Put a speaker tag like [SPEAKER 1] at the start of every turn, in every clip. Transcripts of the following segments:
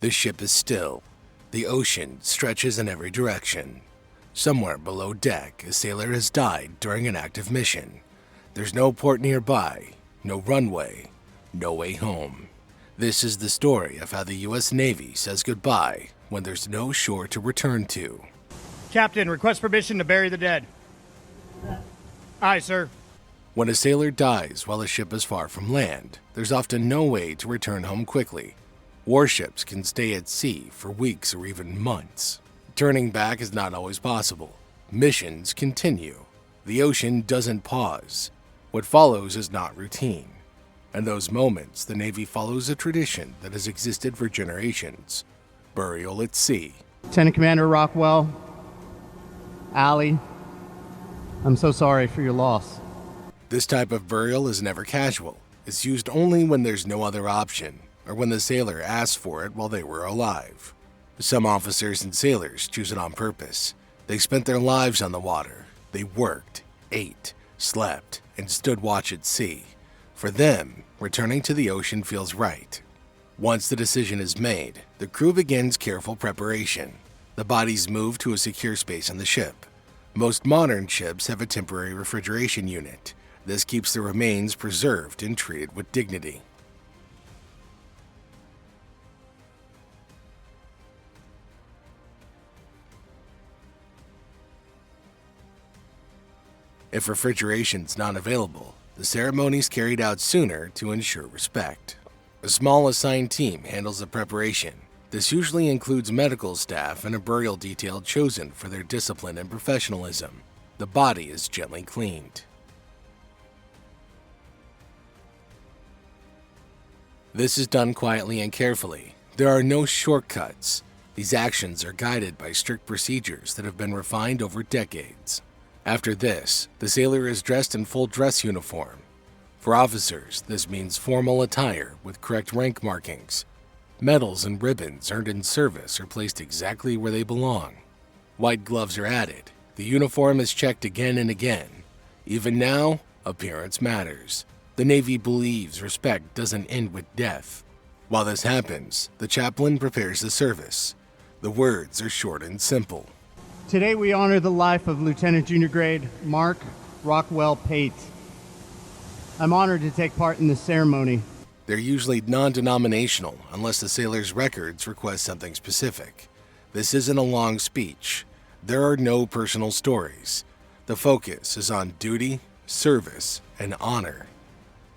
[SPEAKER 1] The ship is still. The ocean stretches in every direction. Somewhere below deck, a sailor has died during an active mission. There's no port nearby, no runway, no way home. This is the story of how the U.S. Navy says goodbye when there's no shore to return to.
[SPEAKER 2] Captain, request permission to bury the dead. Aye, sir.
[SPEAKER 1] When a sailor dies while a ship is far from land, there's often no way to return home quickly. Warships can stay at sea for weeks or even months. Turning back is not always possible. Missions continue. The ocean doesn't pause. What follows is not routine. In those moments, the Navy follows a tradition that has existed for generations: burial at sea.
[SPEAKER 3] Lieutenant Commander Rockwell, Allie, I'm so sorry for your loss.
[SPEAKER 1] This type of burial is never casual. It's used only when there's no other option, or when the sailor asked for it while they were alive. Some officers and sailors choose it on purpose. They spent their lives on the water. They worked, ate, slept, and stood watch at sea. For them, returning to the ocean feels right. Once the decision is made, the crew begins careful preparation. The bodies move to a secure space on the ship. Most modern ships have a temporary refrigeration unit. This keeps the remains preserved and treated with dignity. If refrigeration's not available, the ceremony's carried out sooner to ensure respect. A small assigned team handles the preparation. This usually includes medical staff and a burial detail chosen for their discipline and professionalism. The body is gently cleaned. This is done quietly and carefully. There are no shortcuts. These actions are guided by strict procedures that have been refined over decades. After this, the sailor is dressed in full dress uniform. For officers, this means formal attire with correct rank markings. Medals and ribbons earned in service are placed exactly where they belong. White gloves are added. The uniform is checked again and again. Even now, appearance matters. The Navy believes respect doesn't end with death. While this happens, the chaplain prepares the service. The words are short and simple.
[SPEAKER 3] Today we honor the life of Lieutenant Junior Grade Mark Rockwell Pate. I'm honored to take part in this ceremony.
[SPEAKER 1] They're usually non-denominational unless the sailor's records request something specific. This isn't a long speech. There are no personal stories. The focus is on duty, service, and honor.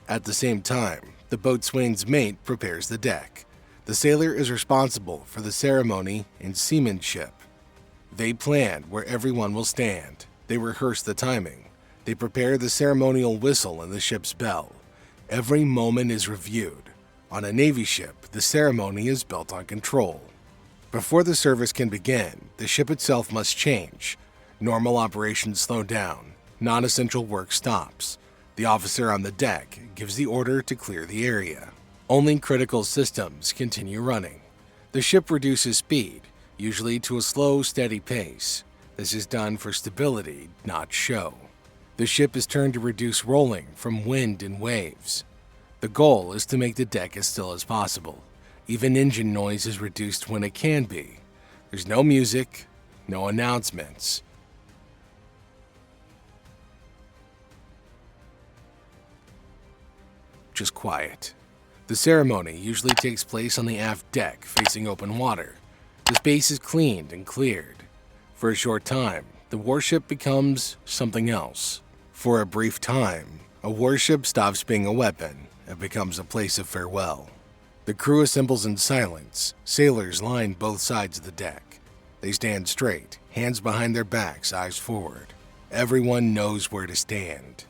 [SPEAKER 1] At the same time, the boatswain's mate prepares the deck. The sailor is responsible for the ceremony and seamanship. They plan where everyone will stand. They rehearse the timing. They prepare the ceremonial whistle and the ship's bell. Every moment is reviewed. On a Navy ship, the ceremony is built on control. Before the service can begin, the ship itself must change. Normal operations slow down. Non-essential work stops. The officer on the deck gives the order to clear the area. Only critical systems continue running. The ship reduces speed, usually to a slow, steady pace. This is done for stability, not show. The ship is turned to reduce rolling from wind and waves. The goal is to make the deck as still as possible. Even engine noise is reduced when it can be. There's no music, no announcements. Just quiet. The ceremony usually takes place on the aft deck facing open water. The space is cleaned and cleared. For a short time, the warship becomes something else. For a brief time, a warship stops being a weapon and becomes a place of farewell. The crew assembles in silence. Sailors line both sides of the deck. They stand straight, hands behind their backs, eyes forward. Everyone knows where to stand.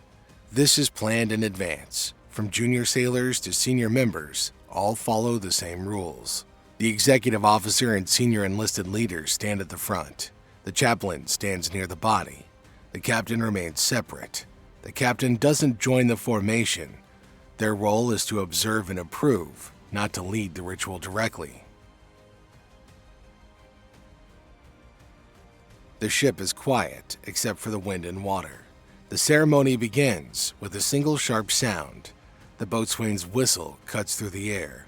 [SPEAKER 1] This is planned in advance. From junior sailors to senior members, all follow the same rules. The executive officer and senior enlisted leaders stand at the front. The chaplain stands near the body. The captain remains separate. The captain doesn't join the formation. Their role is to observe and approve, not to lead the ritual directly. The ship is quiet, except for the wind and water. The ceremony begins with a single sharp sound. The boatswain's whistle cuts through the air.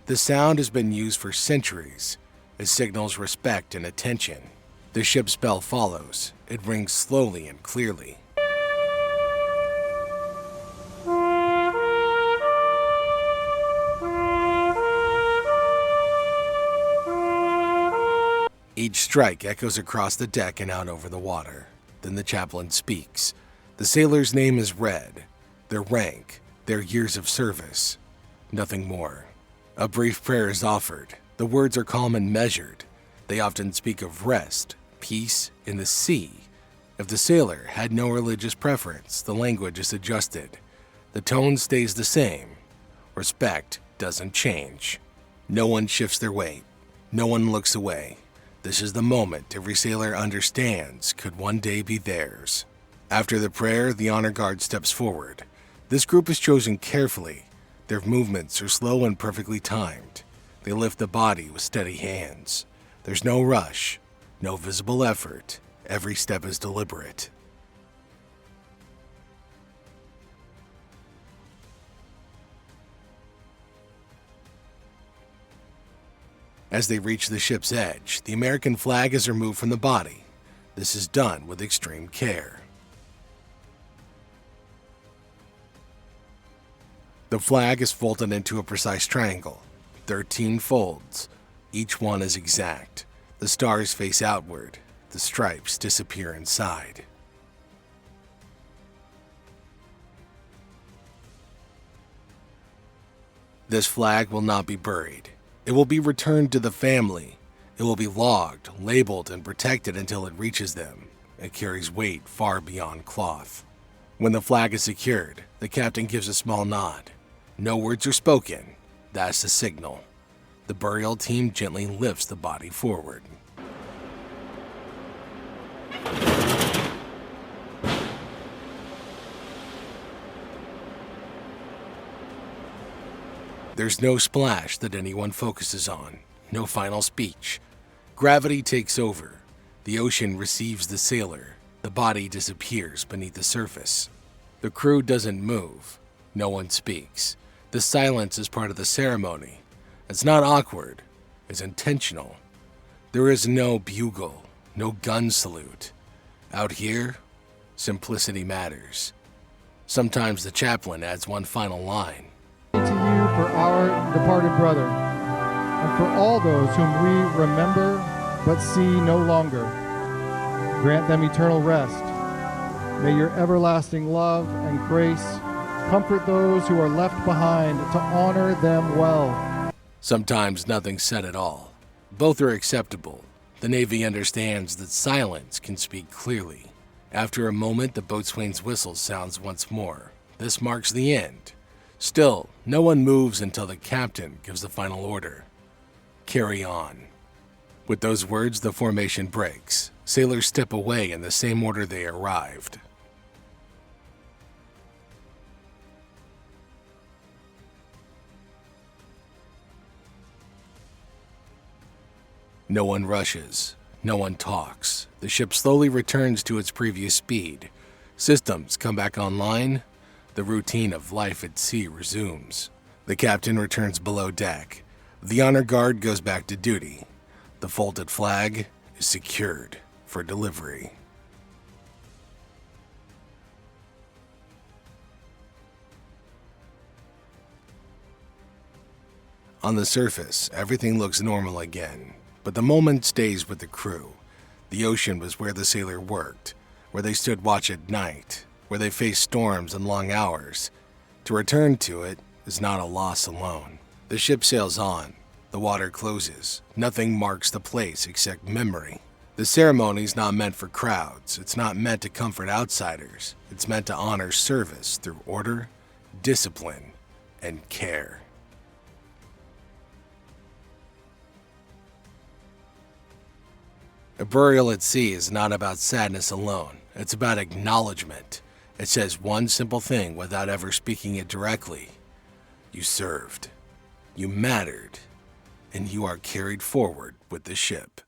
[SPEAKER 1] The sound has been used for centuries. It signals respect and attention. The ship's bell follows. It rings slowly and clearly. Each strike echoes across the deck and out over the water. Then the chaplain speaks. The sailor's name is read, their rank, their years of service. Nothing more. A brief prayer is offered. The words are calm and measured. They often speak of rest, peace, in the sea. If the sailor had no religious preference, the language is adjusted. The tone stays the same. Respect doesn't change. No one shifts their weight. No one looks away. This is the moment every sailor understands could one day be theirs. After the prayer, the honor guard steps forward. This group is chosen carefully. Their movements are slow and perfectly timed. They lift the body with steady hands. There's no rush, no visible effort. Every step is deliberate. As they reach the ship's edge, the American flag is removed from the body. This is done with extreme care. The flag is folded into a precise triangle, 13 folds. Each one is exact. The stars face outward. The stripes disappear inside. This flag will not be buried. It will be returned to the family. It will be logged, labeled, and protected until it reaches them. It carries weight far beyond cloth. When the flag is secured, the captain gives a small nod. No words are spoken. That's the signal. The burial team gently lifts the body forward. There's no splash that anyone focuses on, no final speech. Gravity takes over. The ocean receives the sailor. The body disappears beneath the surface. The crew doesn't move. No one speaks. The silence is part of the ceremony. It's not awkward. It's intentional. There is no bugle, no gun salute. Out here, simplicity matters. Sometimes the chaplain adds one final line.
[SPEAKER 4] To you for our departed brother, and for all those whom we remember but see no longer. Grant them eternal rest. May your everlasting love and grace comfort those who are left behind to honor them well.
[SPEAKER 1] Sometimes nothing's said at all. Both are acceptable. The Navy understands that silence can speak clearly. After a moment, the boatswain's whistle sounds once more. This marks the end. Still, no one moves until the captain gives the final order. Carry on. With those words, the formation breaks. Sailors step away in the same order they arrived. No one rushes. No one talks. The ship slowly returns to its previous speed. Systems come back online. The routine of life at sea resumes. The captain returns below deck. The honor guard goes back to duty. The folded flag is secured for delivery. On the surface, everything looks normal again, but the moment stays with the crew. The ocean was where the sailor worked, where they stood watch at night, where they faced storms and long hours. To return to it is not a loss alone. The ship sails on. The water closes. Nothing marks the place except memory. The ceremony's not meant for crowds. It's not meant to comfort outsiders. It's meant to honor service through order, discipline, and care. A burial at sea is not about sadness alone. It's about acknowledgement. It says one simple thing without ever speaking it directly. You served. You mattered. And you are carried forward with the ship.